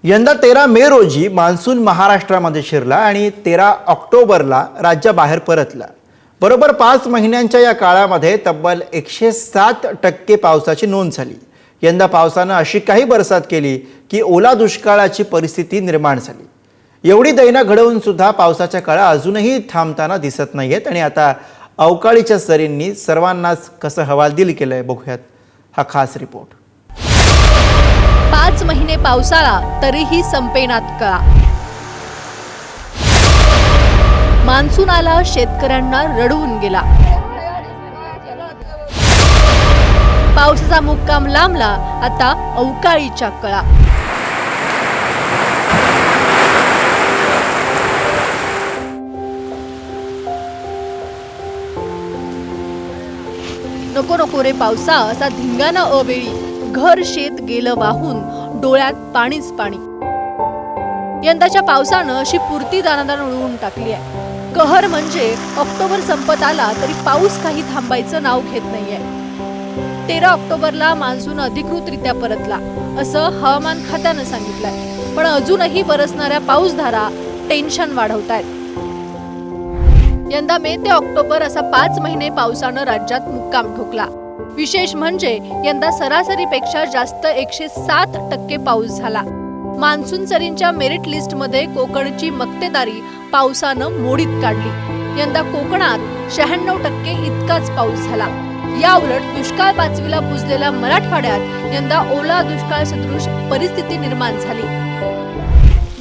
यंदा 13 मे रोजी मान्सून महाराष्ट्रामध्ये शिरला आणि 13 ऑक्टोबरला राज्याबाहेर परतला। बरोबर 5 महिन्यांच्या या काळामध्ये तब्बल 107% पावसाची नोंद झाली। यंदा पावसाने अशी काही बरसात केली की ओला दुष्काळाची परिस्थिती निर्माण झाली। एवढी दैना घडवून सुद्धा पावसाच्या काळा अजूनही थांबताना दिसत नाहीयेत आणि आता अवकाळीच्या सरींनी सर्वांनाच कसं हवालदिल केलंय बघूयात हा खास रिपोर्ट। 5 महिने पावसाळा तरीही संपेनात कळा। मान्सून आला, शेतकऱ्यांना रडवून गेला। पावसाचा मुक्काम लांबला, आता अवकाळीच्या कळा। नको नको रे पावसा असा धिंगाणा अवेळी, घर शेत गेलं वाहून, डोळ्यात पाणीच पाणी। यंदाच्या पावसानं अशी पुरती दाणादाण उडवून टाकली आहे। कहर म्हणजे ऑक्टोबर संपत आला तरी पाऊस काही थांबायचं नाव घेत नाहीये। 13 ऑक्टोबरला मान्सून अधिकृतरित्या परतला असं हवामान खात्यानं सांगितलंय, पण अजूनही बरसणाऱ्या पाऊसधारा टेन्शन वाढवतायत। यंदा मे ते ऑक्टोबर असा 5 महिने पावसानं राज्यात मुक्काम ठोकला। विशेष म्हणजे यंदा सरासरीपेक्षा जास्त 107% पाऊस झाला। मान्सून सरींच्या मेरिट लिस्ट मध्ये कोकणची मक्तेदारी पावसानं मोडीत काढली। यंदा कोकणात 96% इतकाच पाऊस झाला। या उलट दुष्काळ पाचवीला पुजलेल्या मराठवाड्यात यंदा ओला दुष्काळ सदृश परिस्थिती निर्माण झाली।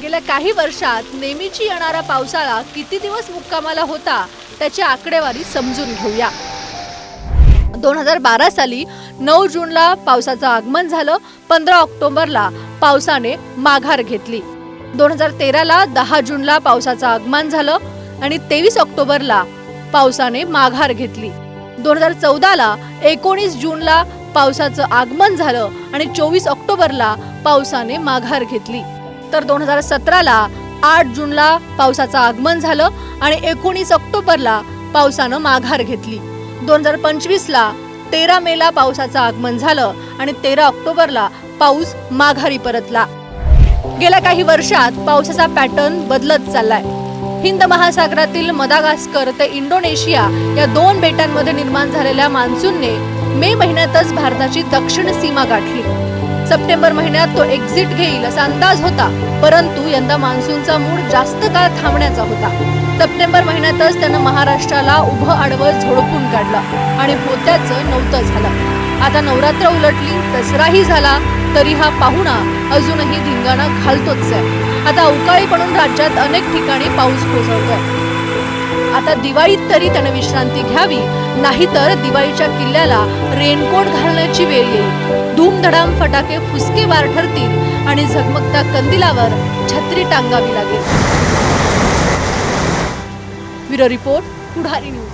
गेल्या काही वर्षात नेहमीची येणारा पावसाळा किती दिवस मुक्कामाला होता त्याची आकडेवारी समजून घेऊया। 2012 साली 9 जूनला पावसाचं आगमन झालं, 15 ऑक्टोबरला पावसाने माघार घेतली। 2013 ला 10 जूनला पावसाचं आगमन झालं आणि 23 ऑक्टोबरला पावसाने माघार घेतली। 2014 ला 19 जूनला पावसाचं आगमन झालं आणि 24 ऑक्टोबरला पावसाने माघार घेतली। तर 2017 ला 8 जूनला पावसाचं आगमन झालं आणि 19 ऑक्टोबरला पावसानं माघार घेतली। 2025 ला 13 मे ला पावसाचं आगमन झालं आणि 13 ऑक्टोबरला पाऊस माघारी परतला। गेल्या काही वर्षात पावसाचा पॅटर्न बदलत चाललाय। हिंद महासागरातील मदागास्कर ते इंडोनेशिया या 2 बेटांमध्ये निर्माण झालेल्या मान्सूनने मे महिन्यातच भारताची दक्षिण सीमा गाठली। सप्टेंबर महिन्यात तो एक्झिट घेईल असा अंदाज होता, परंतु यंदा मान्सूनचा मूड जास्त काळ थांबण्याचा होता। सप्टेंबर महिन्यातच त्यानं महाराष्ट्राला उभं आडवं झोडपून काढलं आणि होत्याचं नव्हतं झालं। आता नवरात्र उलटली, दसराही झाला, तरी हा पाहुणा अजूनही धिंगाणा घालतोच आहे। आता अवकाळी पडून राज्यात अनेक ठिकाणी पाऊस कोसळतोय। आता दिवाळीत तरी त्यानं विश्रांती घ्यावी, नाहीतर दिवाळीच्या किल्ल्याला रेनकोट घालण्याची वेळ येईल। धूमधडाम फटाके फुसकेबार ठरतील आणि झगमगत्या कंदिलावर छत्री टांगावी लागेल। ब्युरो रिपोर्ट, पुढारी न्यूज।